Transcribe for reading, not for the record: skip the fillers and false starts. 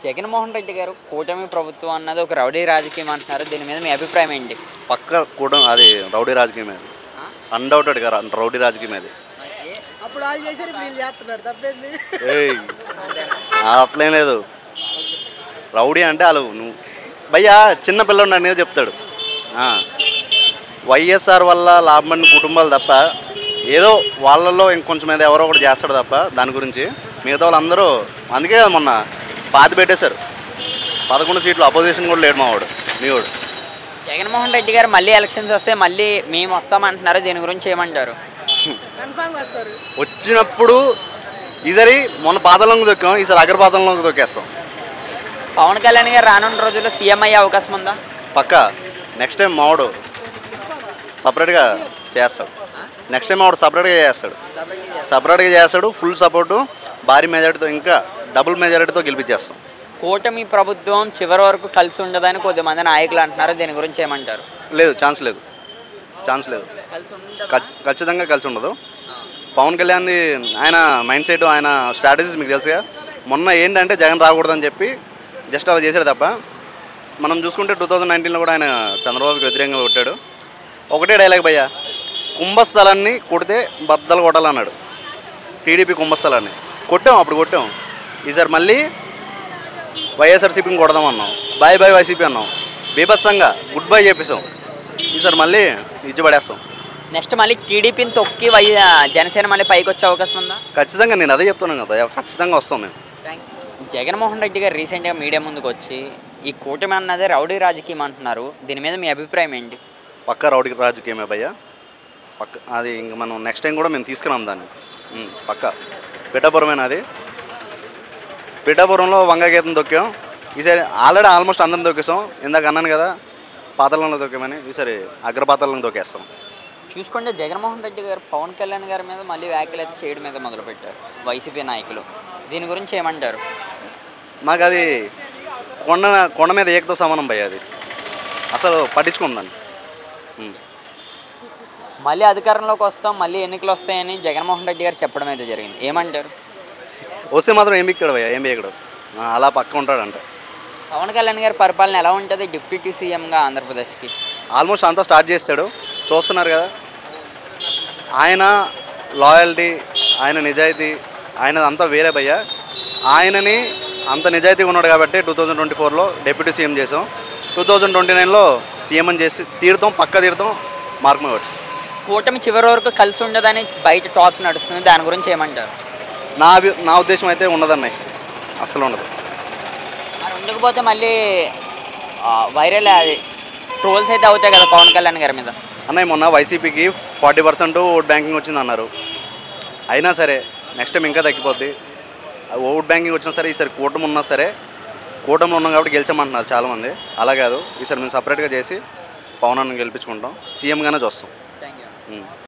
జగన్మోహన్ రెడ్డి గారు కూటమి ప్రభుత్వం అన్నది ఒక రౌడీ రాజకీయం అంటున్నారు. దీని మీద మీ అభిప్రాయం ఏంటి? పక్క కూటమి అది రౌడీ రాజకీయం అది, అన్డౌటెడ్గా రౌడీ రాజకీయం అది. అప్పుడు వాళ్ళు చేశారు, వీళ్ళు చేస్తున్నారు, తప్పేంది? ఏయ్ అట్లేం లేదు. రౌడీ అంటే వాళ్ళు నువ్వు భయ్యా చిన్న పిల్లడు అనేది చెప్తాడు. వైఎస్ఆర్ వల్ల లాభపడిన కుటుంబాలు తప్ప ఏదో వాళ్ళల్లో ఇంకొంచెం మీద ఎవరో ఒకటి చేస్తాడు తప్ప దాని గురించి మిగతా వాళ్ళందరూ అందుకే కదా మొన్న పాతి పెట్టేశారు. 11 సీట్లు అపోజిషన్ కూడా లేడు మావాడు మీవాడు. జగన్మోహన్ రెడ్డి గారు మళ్ళీ ఎలక్షన్స్ వస్తే మళ్ళీ మేము వస్తామంటున్నారు. దీని గురించి ఏమంటారు? వచ్చినప్పుడు ఈసారి మొన్న పాతాళంలోకి దొక్కాం, ఈసారి అగ్రపాతాళంలోకి దొక్కేస్తాం. పవన్ కళ్యాణ్ గారు రానున్న రోజుల్లో సీఎం అయ్యే అవకాశం ఉందా? పక్కా. నెక్స్ట్ టైం మావాడు సపరేట్గా చేస్తాడు. నెక్స్ట్ టైం మావాడు సపరేట్గా చేస్తాడు. ఫుల్ సపోర్టు, భారీ మెజారిటీతో, ఇంకా డబుల్ మెజారిటీతో గెలిపించేస్తాం. కూటమి ప్రభుత్వం చివరి వరకు కలిసి ఉండదని కొద్దిమంది నాయకులు అంటున్నారు. దీని గురించి ఏమంటారు? లేదు, ఛాన్స్ లేదు. ఖచ్చితంగా కలిసి ఉండదు. పవన్ కళ్యాణ్ది ఆయన మైండ్ సెట్, ఆయన స్ట్రాటజీస్ మీకు తెలుసుగా. మొన్న ఏంటంటే జగన్ రాకూడదని చెప్పి జస్ట్ అలా చేశాడు తప్ప మనం చూసుకుంటే 2019లో కూడా ఆయన చంద్రబాబుకి వ్యతిరేకంగా కొట్టాడు. ఒకటే డైలాగ్ భయ్యా, కుంభస్థలాన్ని కొడితే బద్దలు కొట్టాలన్నాడు. టీడీపీ కుంభస్థలాన్ని అప్పుడు కొట్టాం. ఈసారి మళ్ళీ వైఎస్ఆర్సీపీని కొడదాం అన్నాం, బాయ్ బాయ్ వైసీపీ అన్నాం, బీభత్సంగా గుడ్ బై చెప్పేసాం. ఈసారి మళ్ళీ ఇచ్చిపడేస్తాం. నెక్స్ట్ మళ్ళీ టీడీపీని తొక్కి జనసేన మళ్ళీ పైకి వచ్చే అవకాశం ఉందా? ఖచ్చితంగా, నేను అదే చెప్తున్నాను కదా, ఖచ్చితంగా వస్తాం మేము. జగన్మోహన్ రెడ్డి గారు రీసెంట్గా మీడియా ముందుకు వచ్చి ఈ కూటమి అన్నది రౌడీ రాజకీయం అంటున్నారు. దీని మీద మీ అభిప్రాయం ఏంటి? పక్క రౌడీ రాజకీయమే భయ్యా. పక్క అది ఇంక మనం నెక్స్ట్ టైం కూడా మేము తీసుకున్నాం దాన్ని. పక్క పిఠాపురమేనా అది. పిఠాపురంలో వంగగీతం దొక్కాం. ఈసారి ఆల్రెడీ ఆల్మోస్ట్ అందరం దొక్కేసాం. ఇందాక అన్నాను కదా పాతాళంలో దొక్కామని, ఈసారి అగ్రపాతాళంలో దొక్కేస్తాం. చూసుకుంటే జగన్మోహన్ రెడ్డి గారు పవన్ కళ్యాణ్ గారి మీద మళ్ళీ వ్యాఖ్యలు అయితే చేయడం మీద మొదలుపెట్టారు వైసీపీ నాయకులు. దీని గురించి ఏమంటారు? మాకు అది కొండ మీద ఏకతో సమానం భయ్య. అది అసలు పట్టించుకుందాన్ని. మళ్ళీ అధికారంలోకి వస్తాం, మళ్ళీ ఎన్నికలు వస్తాయని జగన్మోహన్ రెడ్డి గారు చెప్పడం అయితే జరిగింది. ఏమంటారు? వస్తే మాత్రం ఏం బిక్తాడు భయ్య, ఏం బిగడు, అలా పక్క ఉంటాడంట. పవన్ కళ్యాణ్ గారి పరిపాలన ఎలా ఉంటుంది డిప్యూటీ సీఎంగా ఆంధ్రప్రదేశ్కి? ఆల్మోస్ట్ అంతా స్టార్ట్ చేస్తాడు, చూస్తున్నారు కదా. ఆయన లాయల్టీ, ఆయన నిజాయితీ, ఆయన అంతా వేరే భయ్య. ఆయనని అంత నిజాయితీగా ఉన్నాడు కాబట్టి 2024లో డిప్యూటీ సీఎం చేసాం. 2029లో సీఎం అని చేసి తీరుతాం, పక్క తీరుతాం, మార్క్ మై వర్డ్స్. కూటమి చివరి వరకు కలిసి ఉండదని బయట టాక్ నడుస్తుంది. దాని గురించి ఏమంటారు? నా ఉద్దేశం అయితే ఉండదన్నయ్య, అసలు ఉండదు. మరి ఉండకపోతే మళ్ళీ వైరల్ ట్రోల్స్ అయితే అవుతాయి కదా పవన్ కళ్యాణ్ గారి మీద. అన్నయ్య మొన్న వైసీపీకి 40% ఓట్ బ్యాంకింగ్ వచ్చింది అన్నారు. అయినా సరే నెక్స్ట్ టైం ఇంకా తగ్గిపోద్ది. ఓట్ బ్యాంకింగ్ వచ్చినా సరే ఈసారి కూటమి ఉన్నా సరే, కూటమిలో ఉన్నాం కాబట్టి గెలిచామంటున్నారు చాలామంది. అలా కాదు, ఈసారి మేము సపరేట్గా చేసి పవన్ అన్న గెలిపించుకుంటాం, సీఎంగానే చూస్తాం.